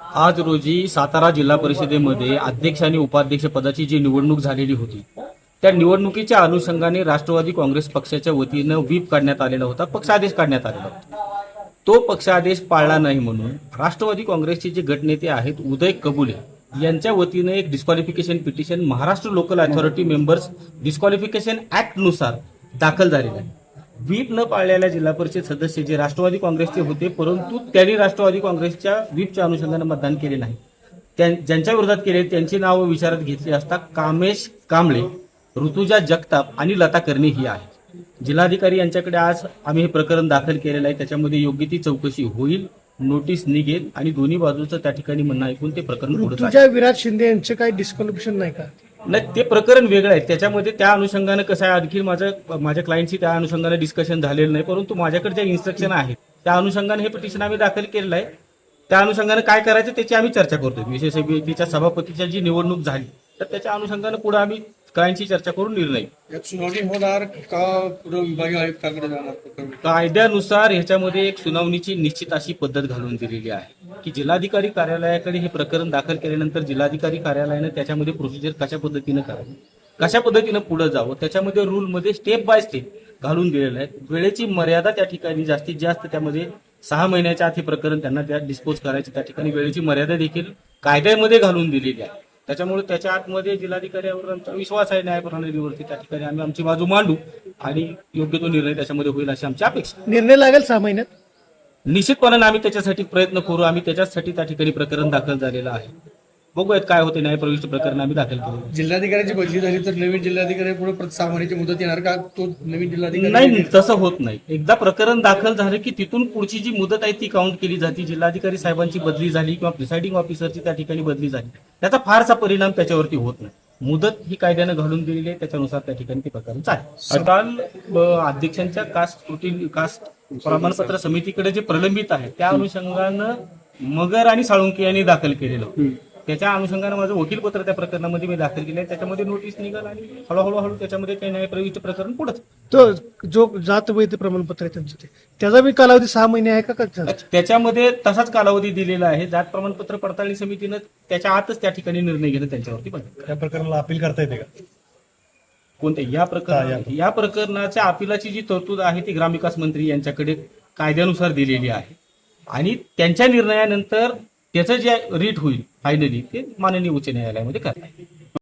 आज रोजी सातारा जिल्हा परिषदेमध्ये अध्यक्ष आणि उपाध्यक्ष पदाची जी निवडणूक झालेली होती त्या निवडणुकीच्या अनुषंगाने राष्ट्रवादी काँग्रेस पक्षाच्या वतीनं व्हीप काढण्यात आलेला होता, पक्षादेश काढण्यात आलेला होता. तो पक्षादेश पाळला नाही म्हणून राष्ट्रवादी काँग्रेसचे जे गटनेते आहेत उदय कबुले यांच्या वतीनं एक disqualification petition Maharashtra local authority members disqualification ऍक्टनुसार दाखल झालेलं आहे. व्हीप न पाळलेल्या जिल्हा परिषद सदस्य जे राष्ट्रवादी काँग्रेसचे होते, परंतु त्यांनी राष्ट्रवादी काँग्रेसच्या व्हीपच्या अनुषंगाने मतदान केले नाही. ज्यांच्या विरोधात केले त्यांची नावं विचारात घेतली असता कामेश कांबळे, ऋतुजा जगताप आणि लता कर्णे ही आहे. जिल्हाधिकारी यांच्याकडे आज आम्ही हे प्रकरण दाखल केलेलं आहे. त्याच्यामध्ये योग्य ती चौकशी होईल, नोटीस निघेल आणि दोन्ही बाजूचं त्या ठिकाणी म्हणणं ऐकून ते प्रकरण पुढे तुझ्या विराट शिंदे यांचे काही डिस्क्वालिफिकेशन नाही का? नाही, ते प्रकरण वेगळं आहे. त्याच्यामध्ये त्या अनुषंगानं कसं आहे, आणखी माझ्या क्लायंटशी त्या अनुषंगाने डिस्कशन झालेलं नाही, परंतु माझ्याकडे ज्या इन्स्ट्रक्शन आहेत त्या अनुषंगाने हे पिटिशन आम्ही दाखल केलेलं आहे. त्या अनुषंगाने काय करायचं त्याची आम्ही चर्चा करतोय. विशेष समितीच्या सभापतीची जी निवडणूक झाली तर त्याच्या अनुषंगाने पुढे आम्ही क्लायंटशी चर्चा करून निर्णय. यात सुनावणी होणार का पुढे विभागीय आयुक्तांकडे जाणार? कायद्यानुसार ह्याच्यामध्ये एक सुनावणीची निश्चित अशी पद्धत घालून दिलेली आहे की जिल्हाधिकारी कार्यालयाकडे हे प्रकरण दाखल केल्यानंतर जिल्हाधिकारी कार्यालयानं त्याच्यामध्ये प्रोसिजर कशा पद्धतीनं करावी, कशा पद्धतीनं पुढे जावं, त्याच्यामध्ये रूलमध्ये स्टेप बाय स्टेप घालून दिलेलं आहे. वेळेची मर्यादा त्या ठिकाणी जास्तीत जास्त त्यामध्ये 6 महिन्याच्या आत हे प्रकरण त्यांना त्या डिस्पोज करायचे, त्या ठिकाणी वेळेची मर्यादा देखील कायद्यामध्ये घालून दिलेली आहे. त्याच्यामुळे त्याच्या आतमध्ये जिल्हाधिकाऱ्यावर आमचा विश्वास आहे, न्याय प्रणालीवरती. त्या ठिकाणी आम्ही आमची बाजू मांडू आणि योग्य तो निर्णय त्याच्यामध्ये होईल अशी आमची अपेक्षा. निर्णय लागेल 6 महिन्यात? निश्चितपणाने आम्ही त्याच्यासाठी प्रयत्न करू. आम्ही त्याच्यासाठी त्या ठिकाणी प्रकरण दाखल झालेलं आहे. बघूयात काय होते. न्यायप्रविष्ट प्रकरण आम्ही दाखल केलं. जिल्हाधिकाऱ्याची बदली झाली तर नवीन जिल्हाधिकारी पुढे 6 महिन्याची मुदत येणार का? तो नवीन जिल्हाधिकारी नाही, तसं होत नाही. एकदा प्रकरण दाखल झालं की तिथून पुढची जी मुदत आहे ती काउंट केली जाते. जिल्हाधिकारी साहेबांची बदली झाली किंवा प्रिसाइडिंग ऑफिसरची त्या ठिकाणी बदली झाली, त्याचा फारसा परिणाम त्याच्यावरती होत नाही. मुदत ही कायद्यानं घालून दिलेली आहे, त्याच्यानुसार त्या ठिकाणी ते प्रकरण चालेल. काल अध्यक्षांच्या कास्ट प्रमाणपत्र समितीकडे जे प्रलंबित आहे त्या अनुषंगानं मगर आणि साळुंके यांनी दाखल केलेलं होतं. त्याच्या अनुषंगानं माझं वकीलपत्र त्या प्रकरणामध्ये मी दाखल केलं आहे. त्याच्यामध्ये नोटीस निघाल आणि हळूहळू त्याच्यामध्ये काही न्यायप्रविष्ट प्रकरण पुढंच. तो जो जात वैध प्रमाणपत्र आहे त्यांचं त्याचा बी कालावधी 6 महिने आहे का? त्याच्यामध्ये तसाच कालावधी दिलेला आहे. जात प्रमाणपत्र पडताळणी समितीनं त्याच्या आतच त्या ठिकाणी निर्णय घेणं त्यांच्यावरती बनतं. त्या प्रकरणाला अपील करता येते का? कोणत्या या प्रकरणाच्या अपिलाची जी तरतूद आहे ती ग्रामविकास मंत्री यांच्याकडे कायद्यानुसार दिलेली आहे आणि त्यांच्या निर्णयानंतर त्याचं जे रीट होईल फायनली ते माननीय उच्च न्यायालयामध्ये करता येईल.